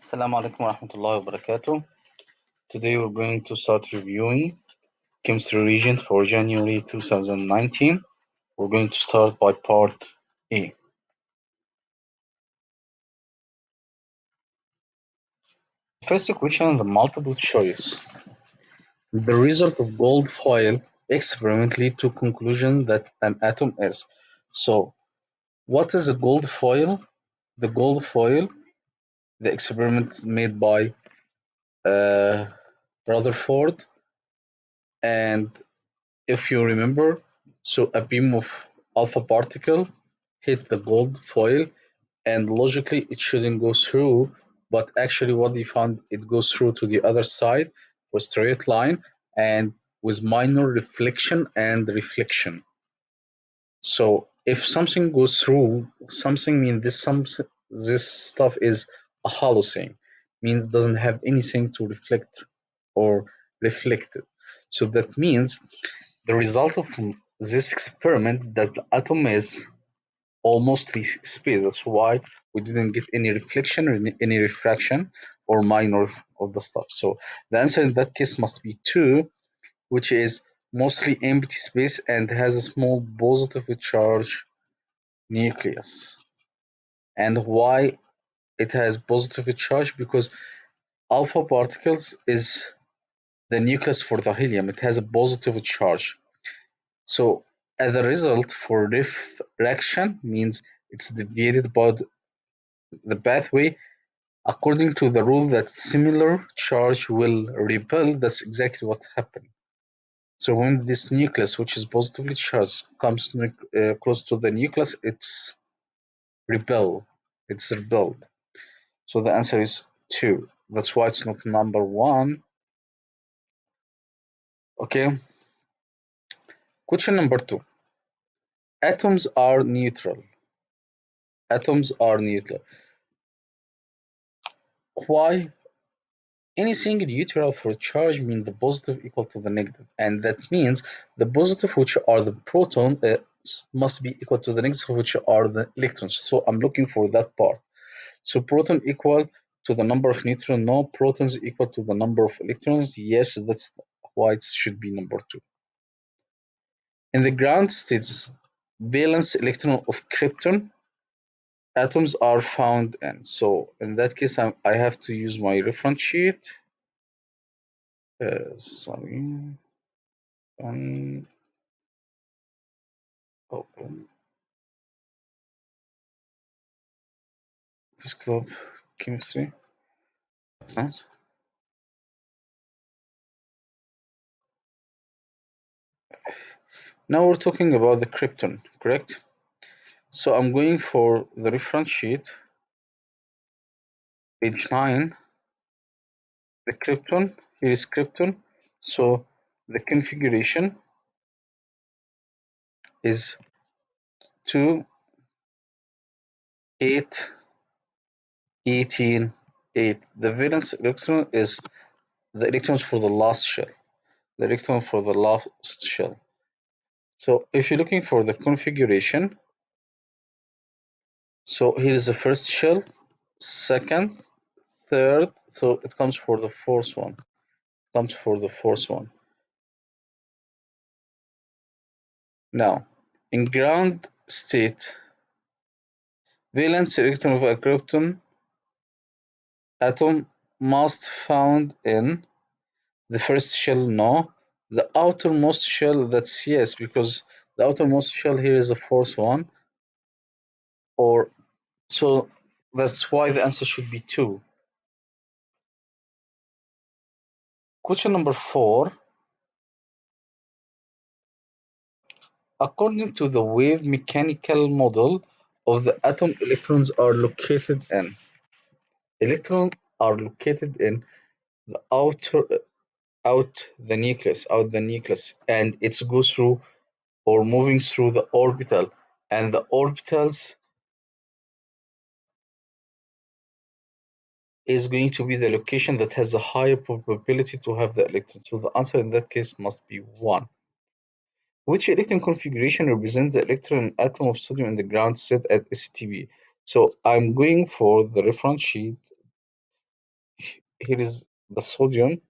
Assalamu alaikum warahmatullahi wabarakatuh. Today we're going to start reviewing chemistry Regent for January 2019. We're going to start by part A. First question, the multiple choice. The result of gold foil experiment lead to conclusion that an atom is. So, what is a gold foil? The gold foil, the experiment made by uh, Rutherford, and if you remember, so a beam of alpha particle hit the gold foil, and logically it shouldn't go through, but actually what they found, it goes through to the other side for straight line and with minor reflection and reflection. So if something goes through, something means this stuff is a hollow thing, means it doesn't have anything to reflect or reflect it. So that means the result of this experiment that the atom is almost space. That's why we didn't get any reflection or any refraction or minor of the stuff. So the answer in that case must be 2, which is mostly empty space and has a small positively charged nucleus. And why it has positively charged? Because alpha particles is the nucleus for the helium. It has a positive charge. So as a result, for refraction means it's deviated by the pathway according to the rule that similar charge will repel. That's exactly what happened. So when this nucleus, which is positively charged, comes close to the nucleus, it's repel. It's repelled. So the answer is 2. That's why it's not number 1. Okay. Question number 2. Atoms are neutral. Atoms are neutral. Why? Anything neutral for charge means the positive equal to the negative, and that means the positive, which are the protons, must be equal to the negative, which are the electrons. So I'm looking for that part. So proton equal to the number of neutrons. No. Protons equal to the number of electrons. Yes, that's why it should be number 2. In the ground states, valence electron of krypton atoms are found in. So in that case, I have to use my reference sheet. Sorry. Open desktop chemistry. Now we're talking about the krypton, correct? So I'm going for the reference sheet, page 9. The krypton, here is krypton. So the configuration is 2, 8, 18, 8. The valence electron is the electrons for the last shell. The electron for the last shell. So if you're looking for the configuration, so here is the first shell, second, third, so it comes for the fourth one. Now, in ground state, valence electron of a krypton atom must found in the first shell. No. The outermost shell, that's yes, because the outermost shell here is the fourth one. Or so that's why the answer should be 2. Question number 4. According to the wave mechanical model of the atom, electrons are located in the out the nucleus, and it goes through or moving through the orbital, and the orbitals is going to be the location that has a higher probability to have the electron. So the answer in that case must be 1. Which electron configuration represents the electron atom of sodium in the ground state at STB? So I'm going for the reference sheet, here is the sodium.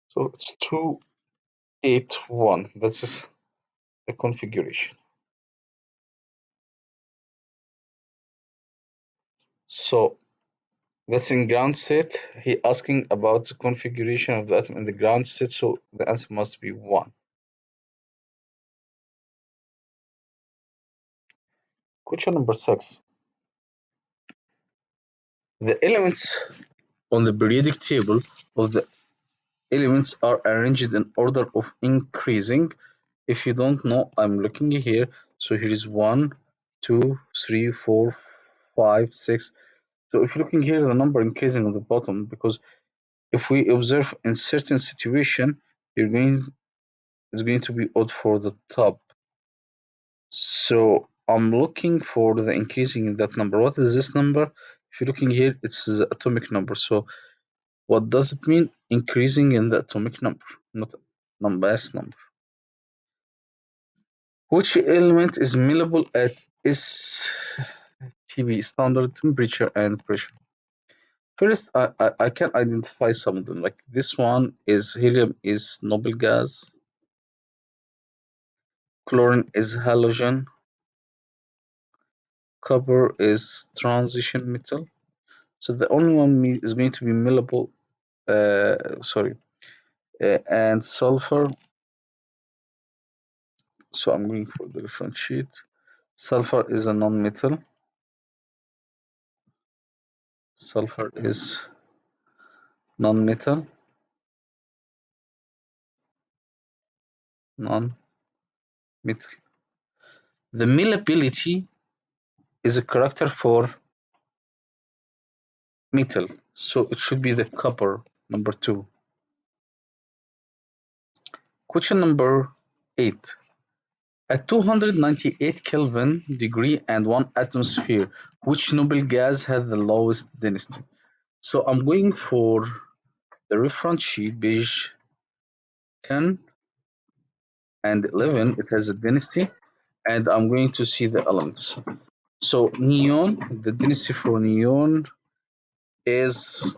So it's 281. That's the configuration. So that's in ground state. He asking about the configuration of the atom in the ground state, so the answer must be 1. Question number 6. The elements on the periodic table of the elements are arranged in order of increasing. If you don't know, I'm looking here. So here is 1, 2, 3, 4, 5, 6. So if you're looking here, the number increasing on the bottom, because if we observe in certain situation, you're going it's going to be odd for the top. So I'm looking for the increasing in that number. What is this number? If you're looking here, it's the atomic number. So what does it mean? Increasing in the atomic number, not mass number. Which element is malleable at STP, standard temperature and pressure? First, I can identify some of them. Like this one is helium is noble gas, chlorine is halogen, copper is transition metal. So the only one is going to be malleable. Sorry, and sulfur. So I'm going for the reference sheet. Sulfur is a non-metal. Sulfur is non-metal. Non-metal. The malleability is a character for metal, so it should be the copper, number 2. Question number 8. At 298 Kelvin degree and 1 atmosphere, which noble gas has the lowest density? So I'm going for the reference sheet, page 10 and 11. It has a density, and I'm going to see the elements. So neon, the density for neon is,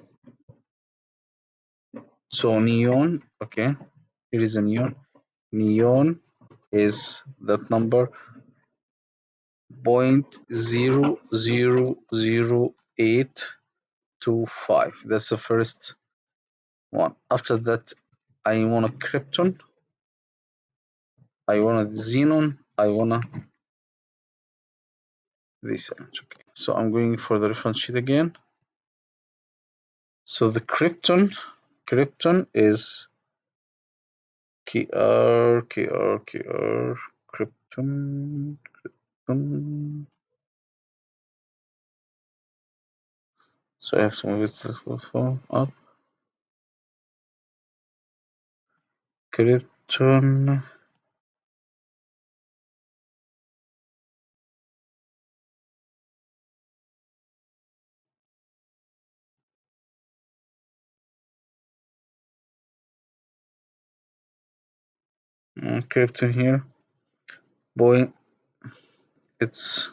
so neon, okay, here is a neon. Neon is that number 0.00825. That's the first one. After that, I want a krypton, I want a xenon, I want a this image. Okay, so I'm going for the reference sheet again. So the krypton is Kr, krypton. So I have to move it up. Krypton. Krypton here. Boy, it's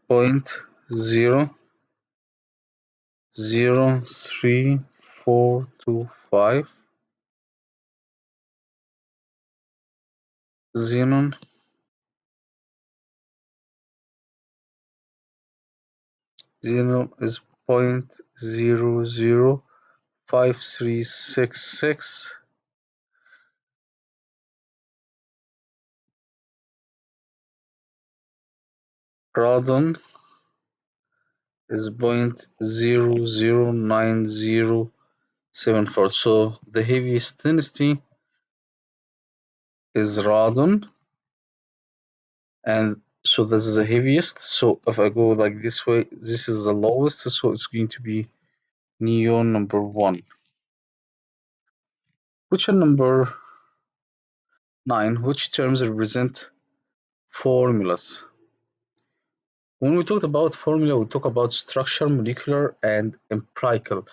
point 0.03425. Xenon. Xenon is 0.005366. Radon is 0.009074. So the heaviest density is radon, and so this is the heaviest. So if I go like this way, this is the lowest, so it's going to be neon number 1. Question number 9. Which terms represent formulas? When we talked about formula, we talk about structure, molecular, and empirical.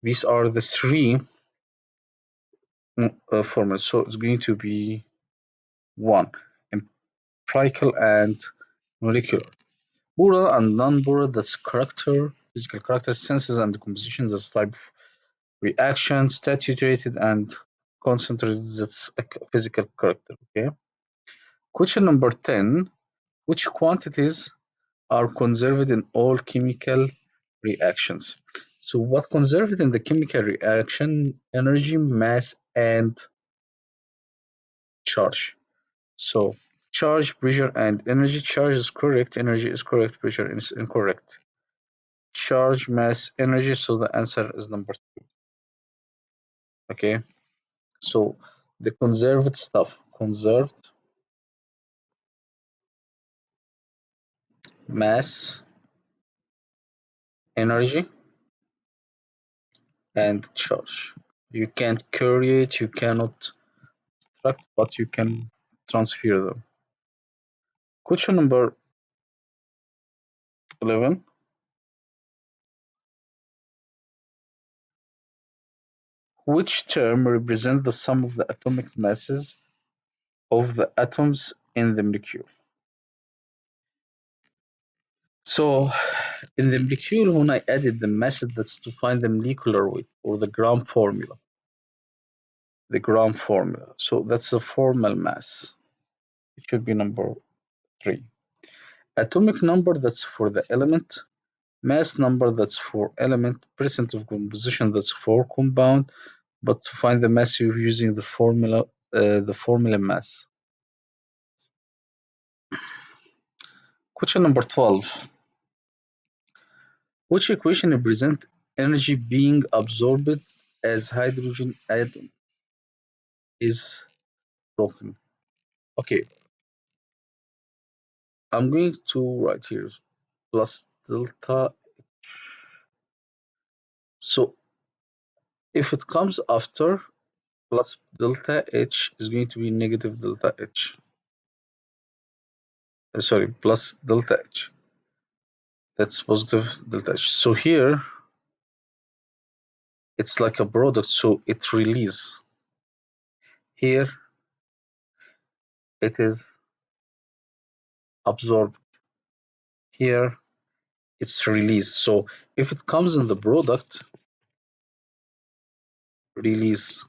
These are the 3 formulas. So it's going to be 1, empirical and molecular. Plural and non-plural, that's character, physical character, senses and composition, that's type of reaction, saturated and concentrated, that's a physical character. Okay. Question number 10. Which quantities are conserved in all chemical reactions? So what conserved in the chemical reaction? Energy, mass, and charge. So charge, pressure, and energy. Charge is correct, energy is correct, pressure is incorrect. Charge, mass, energy. So the answer is number two. Okay. So the conserved stuff, conserved mass, energy, and charge. You can't carry it, you cannot track, but you can transfer them. Question number 11. Which term represents the sum of the atomic masses of the atoms in the molecule? So in the molecule, when I added the method that's to find the molecular weight or the gram formula, the gram formula. So that's the formal mass. It should be number 3. Atomic number, that's for the element. Mass number, that's for element. Percent of composition, that's for compound. But to find the mass, you're using the formula mass. Question number 12. Which equation represents energy being absorbed as hydrogen atom is broken? Okay, I'm going to write here plus delta. So if it comes after plus delta H is going to be negative delta H. Sorry, plus delta H. That's positive delta H. So here it's like a product, so it release. Here it is absorbed. Here it's released. So if it comes in the product, release.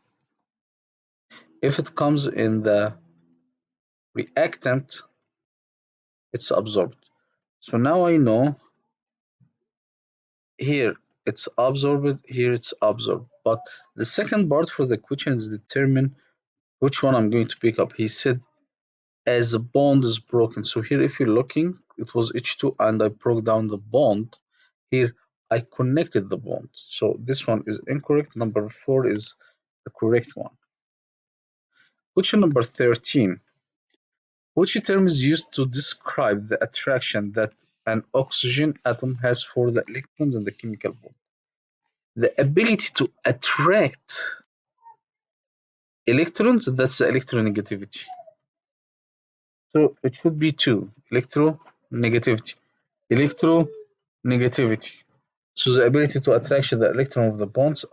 If it comes in the reactant, it's absorbed. So now I know here it's absorbed, here it's absorbed. But the second part for the question is determine which one I'm going to pick up. He said as a bond is broken. So here if you're looking, it was H2 and I broke down the bond. Here I connected the bond. So this one is incorrect. Number 4 is the correct one. Question number 13. Which term is used to describe the attraction that an oxygen atom has for the electrons in the chemical bond? The ability to attract electrons, that's the electronegativity. So it should be 2, electronegativity. Electronegativity. So the ability to attract the electron of the bonds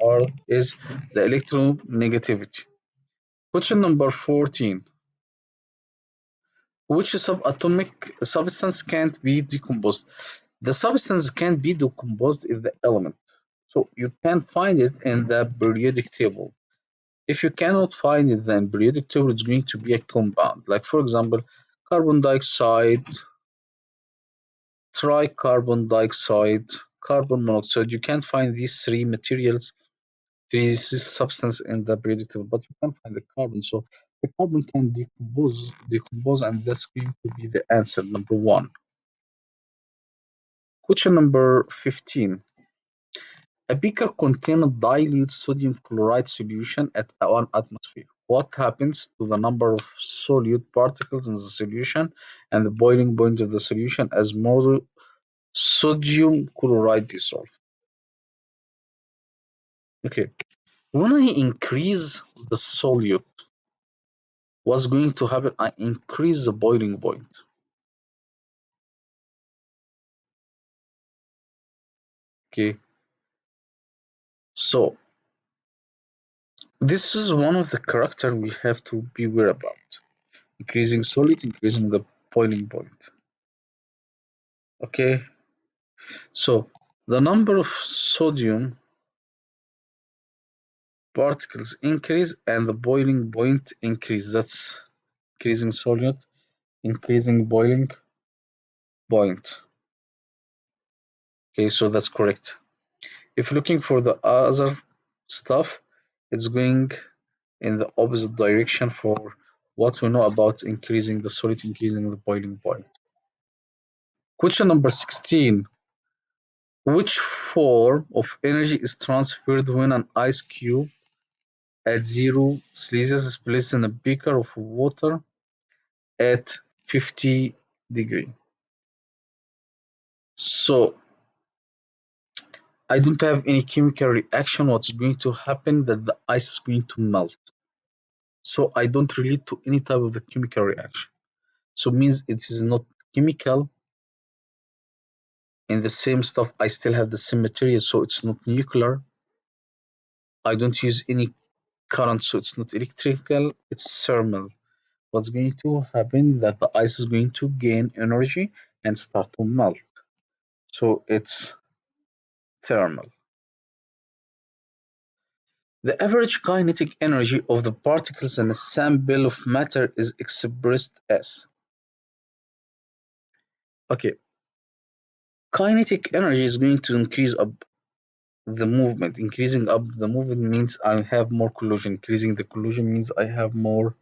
is the electronegativity. Question number 14. Which subatomic substance can't be decomposed? The substance can't be decomposed in the element. So you can find it in the periodic table. If you cannot find it, then periodic table is going to be a compound. Like for example, carbon dioxide, tricarbon dioxide, carbon monoxide. You can't find these three materials, these substance in the periodic table, but you can find the carbon. So the carbon can decompose, and that's going to be the answer, number 1. Question number 15. A beaker contains dilute sodium chloride solution at 1 atmosphere. What happens to the number of solute particles in the solution and the boiling point of the solution as more sodium chloride dissolves? Okay, when I increase the solute, what's going to happen? I increase the boiling point. Okay, so this is one of the character we have to be aware about. Increasing solute, increasing the boiling point. Okay, so the number of sodium particles increase and the boiling point increase. That's increasing solute, increasing boiling point. Okay, so that's correct. If looking for the other stuff, it's going in the opposite direction for what we know about increasing the solute, increasing the boiling point. Question number 16. Which form of energy is transferred when an ice cube at 0 Celsius is placed in a beaker of water at 50 degree? So I don't have any chemical reaction. What's going to happen that the ice is going to melt. So I don't relate to any type of the chemical reaction. So means it is not chemical in the same stuff. I still have the same material, so it's not nuclear. I don't use any current, so it's not electrical, it's thermal. What's going to happen that the ice is going to gain energy and start to melt. So it's thermal. The average kinetic energy of the particles in a sample of matter is expressed as. Okay, kinetic energy is going to increase up the movement. Increasing up the movement means I have more collision. Increasing the collision means I have more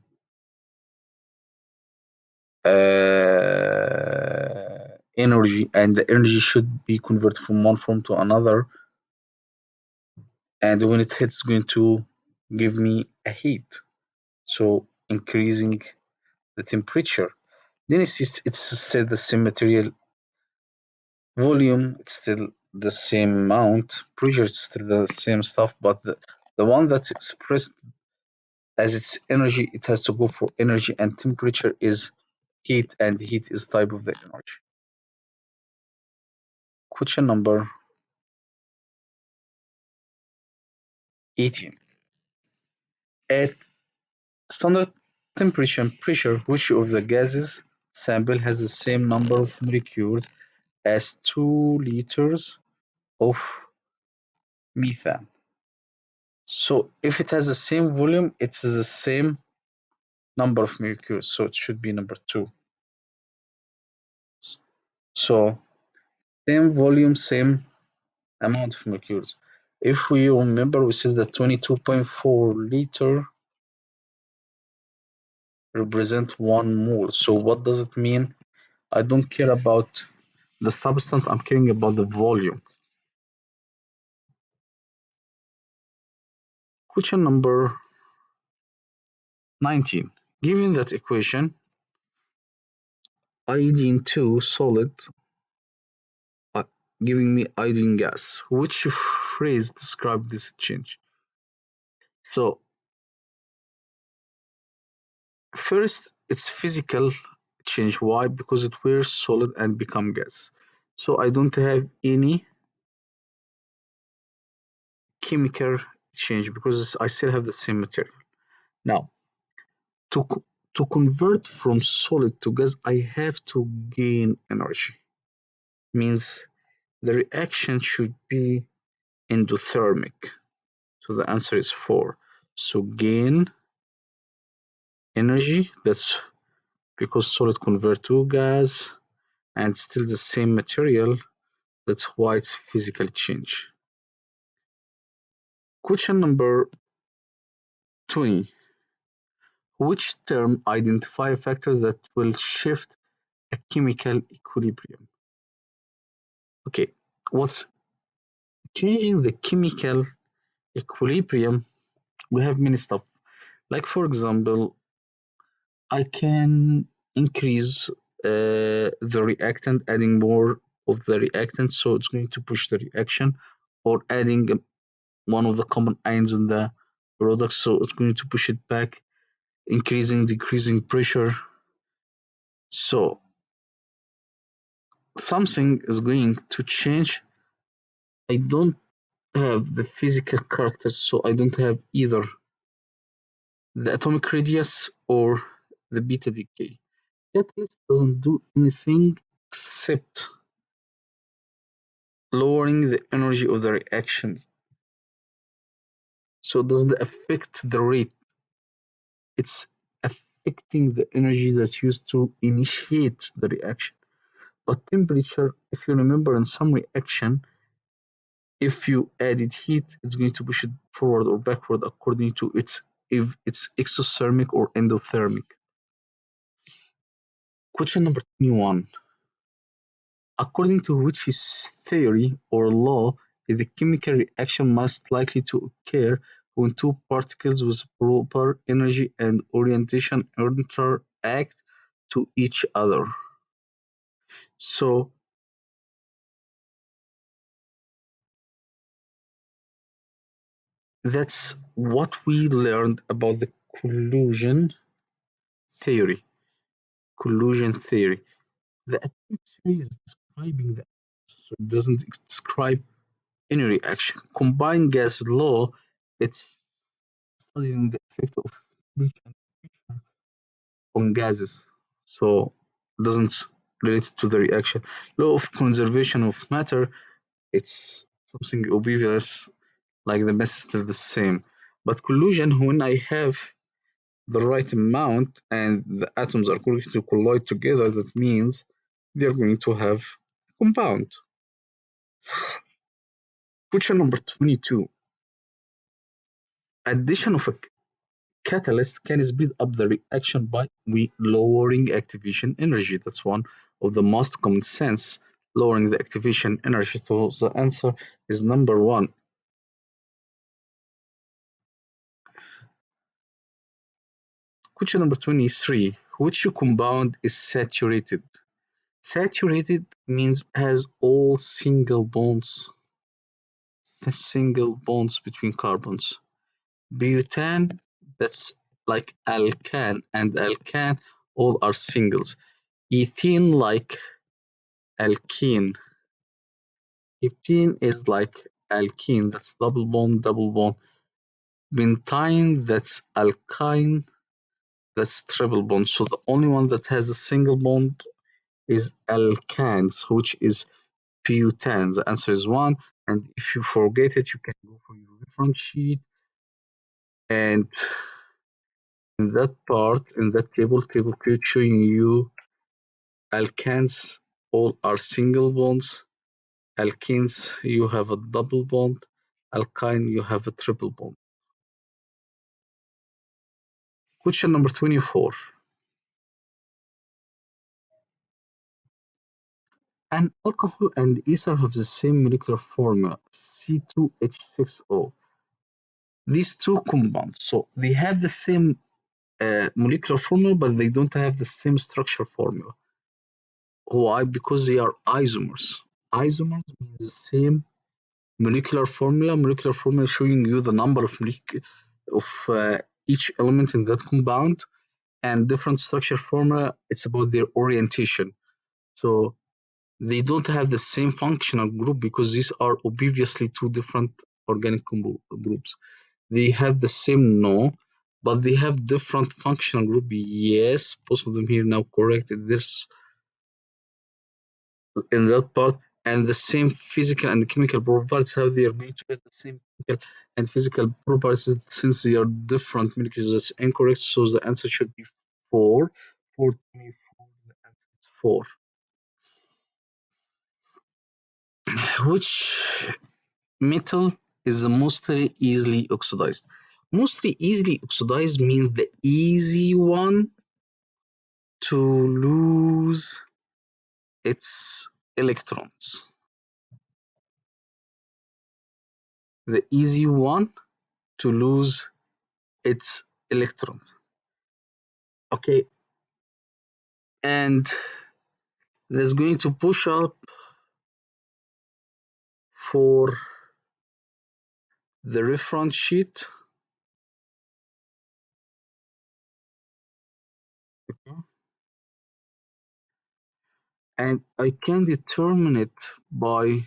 energy, and the energy should be converted from one form to another. And when it hits, it's going to give me a heat. So increasing the temperature. Then it's still the same material volume, it's still the same amount, pressure is still the same stuff, but the one that's expressed as its energy, it has to go for energy, and temperature is heat, and heat is type of the energy. Question number 18. At standard temperature and pressure, which of the gases sample has the same number of molecules as 2 liters of methane? So if it has the same volume, it's the same number of molecules, so it should be number 2. So same volume, same amount of molecules. If we remember, we said that 22.4 liter represent 1 mole. So what does it mean? I don't care about the substance, I'm caring about the volume. Question number 19. Given that equation, iodine 2 solid uh, giving me iodine gas, which phrase describes this change? So first, it's physical change. Why? Because it were solid and become gas. So I don't have any chemical change because I still have the same material. Now, to to convert from solid to gas, I have to gain energy. Means the reaction should be endothermic. So the answer is 4. So gain energy, that's because solid convert to gas and still the same material. That's why it's physical change. Question number 20. Which term identify factors that will shift a chemical equilibrium? Okay, what's changing the chemical equilibrium? We have many stuff. Like for example, I can increase the reactant, adding more of the reactant, so it's going to push the reaction, or adding one of the common ions in the product, so it's going to push it back, increasing, decreasing pressure. So something is going to change. I don't have the physical characters, so I don't have either the atomic radius or the beta decay. Catalyst doesn't do anything except lowering the energy of the reactions. So it doesn't affect the rate, it's affecting the energy that's used to initiate the reaction. But temperature, if you remember in some reaction, if you added heat, it's going to push it forward or backward according to its if it's exothermic or endothermic. Question number 21. According to which is theory or law is the chemical reaction most likely to occur when two particles with proper energy and orientation interact to each other? So that's what we learned about the collusion theory. Collusion theory. The atomic theory is describing the so it doesn't describe any reaction. Combined gas law, it's studying the effect of temperature and pressure on gases. So it doesn't relate to the reaction. Law of conservation of matter, it's something obvious, like the mass is still the same. But collusion, when I have the right amount and the atoms are going to collide together, that means they're going to have compound. Question number 22. Addition of a catalyst can speed up the reaction by lowering activation energy. That's one of the most common sense, lowering the activation energy. So the answer is number one. Question number 23. Which compound is saturated? Saturated means has all single bonds between carbons. Butane, that's like alkan, and alkan, all are singles. Ethene, like alkene. Ethene is like alkene, that's double bond, double bond. Bentine, that's alkyne, that's triple bond. So the only one that has a single bond is alkanes, which is butane. The answer is one. And if you forget it, you can go for your reference sheet. And in that part, in that table code showing you alkanes, all are single bonds. Alkenes, you have a double bond. Alkyne, you have a triple bond. Question number 24. An alcohol and ether have the same molecular formula, C2H6O. These two compounds, so they have the same molecular formula, but they don't have the same structure formula. Why? Because they are isomers. Isomers means the same molecular formula. Molecular formula showing you the number of each element in that compound, and different structure formula. It's about their orientation. So they don't have the same functional group because these are obviously two different organic groups. They have the same no, but they have different functional group. Yes, both of them here now corrected this in that part, and the same physical and chemical properties, how they are going to get the same chemical and physical properties since they are different molecules. That's incorrect, so the answer should be 4. 424, the answer is 4. Which metal is the mostly easily oxidized? Mostly easily oxidized means the easy one to lose its electrons. The easy one to lose its electrons. Okay, and that's going to push up for the reference sheet. Okay. And I can determine it by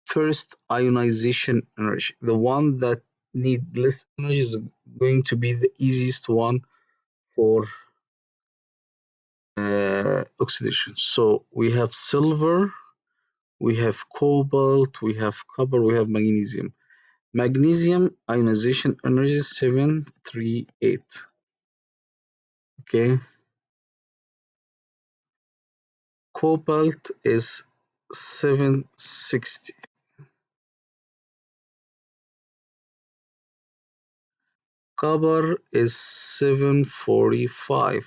first ionization energy. The one that need less energy is going to be the easiest one for oxidation. So we have silver, we have cobalt, we have copper, we have magnesium. Magnesium ionization energy is 738. Okay, cobalt is 760. Copper is 745.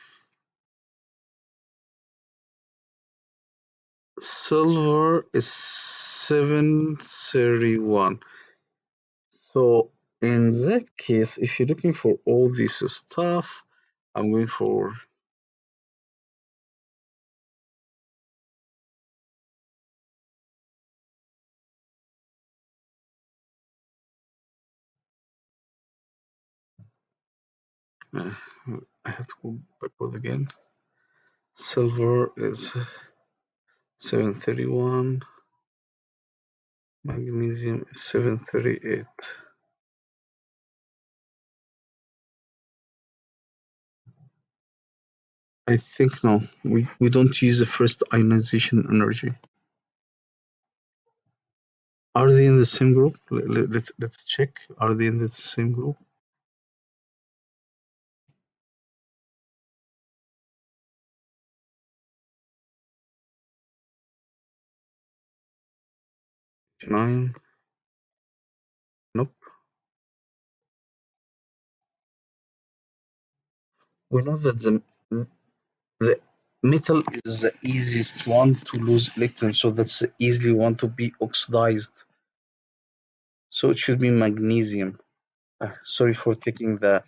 Silver is 731. So in that case, if you're looking for all this stuff, I'm going for uh, I have to go backward again. Silver is 731, magnesium is 738. I think no, we don't use the first ionization energy. Are they in the same group? Let's check. Are they in the same group? Nine. Nope. We know that the metal is the easiest one to lose electrons, so that's the easily one to be oxidized. So it should be magnesium. Sorry for taking the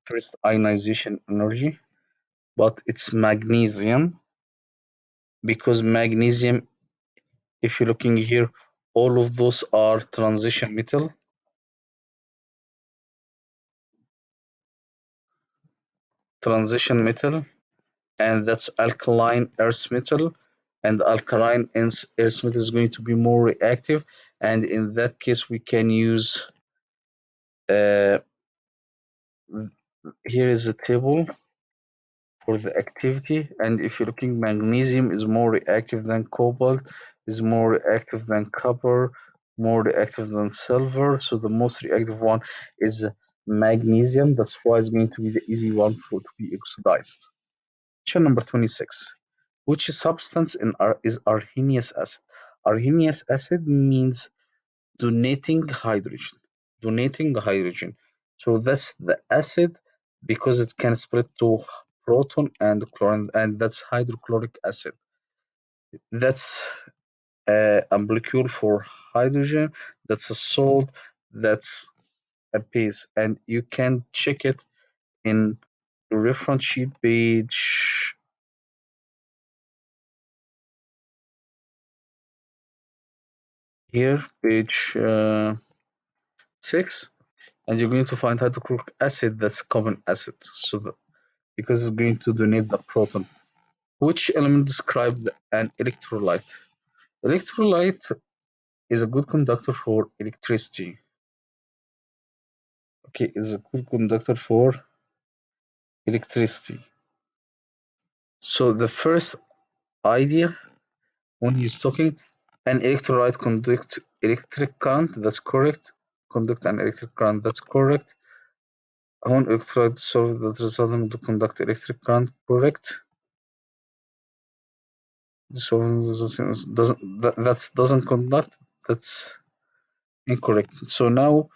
first ionization energy, but it's magnesium because magnesium, if you're looking here, all of those are transition metal. Transition metal, and that's alkaline earth metal. And alkaline earth metal is going to be more reactive. And in that case, we can use uh, here is the table for the activity. And if you're looking, magnesium is more reactive than cobalt, is more reactive than copper, more reactive than silver. So the most reactive one is magnesium. That's why it's going to be the easy one for to be oxidized. Question number 26. Which substance is Arrhenius acid? Arrhenius acid means donating hydrogen. Donating hydrogen. So that's the acid because it can spread to proton and chlorine, and that's hydrochloric acid. That's a molecule for hydrogen. That's a salt. That's a base, and you can check it in the reference sheet page here, page 6, and you're going to find hydrochloric acid. That's common acid. So because it's going to donate the proton. Which element describes an electrolyte? Electrolyte is a good conductor for electricity. Okay, is a good conductor for electricity. So the first idea when he's talking, an electrolyte conduct electric current. That's correct. Conduct an electric current. That's correct. One electrolyte solves that result to conduct electric current. Correct. So doesn't conduct. That's incorrect. So now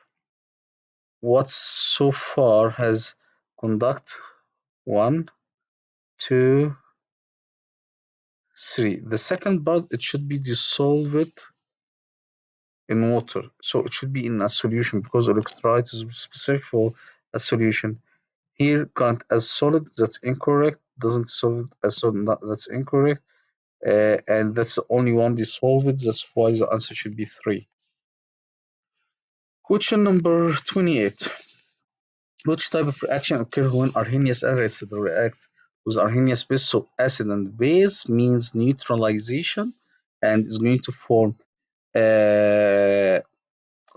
what so far has conduct? One, two, three. The second part, it should be dissolved in water. So it should be in a solution because electrolyte is specific for a solution. Here, current as solid, that's incorrect. Doesn't solve as solid, that's incorrect. And that's the only one dissolved. That's why the answer should be three. Question number 28. Which type of reaction occurs when Arrhenius acid react with Arrhenius base? So acid and base means neutralization and is going to form uh,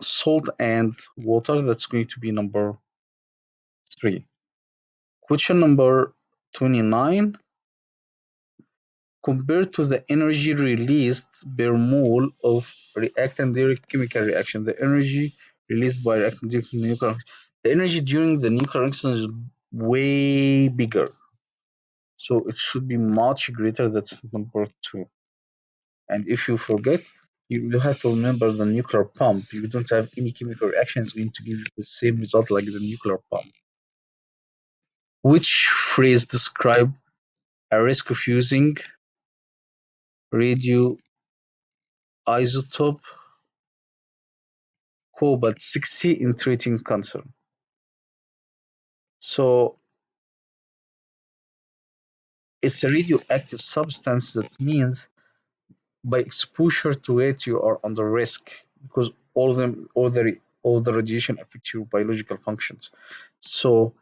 salt and water. That's going to be number 3. Question number 29. compared to the energy released per mole of reactant during chemical reaction. The energy released by reactant during nuclear, the energy during the nuclear reaction is way bigger, so it should be much greater. That's number two. And if you forget, you have to remember the nuclear pump. You don't have any chemical reaction is going to give you the same result like the nuclear pump. Which phrase describe a risk of using radioisotope cobalt 60 in treating cancer? So it's a radioactive substance. That means by exposure to it, you are under risk because all the radiation affects your biological functions. So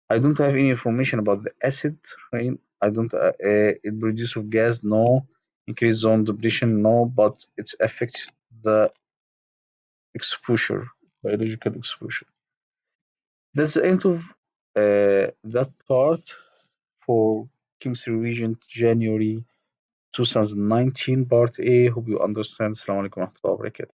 I don't have any information about the acid rain. I don't. It produces of gas, no. Increase zone depression, no. But it affects the exposure, biological exposure. That's the end of that part for chemistry Regent January 2019 part A. Hope you understand. Assalamu alaikum wa rahmatullahi wa barakatuh.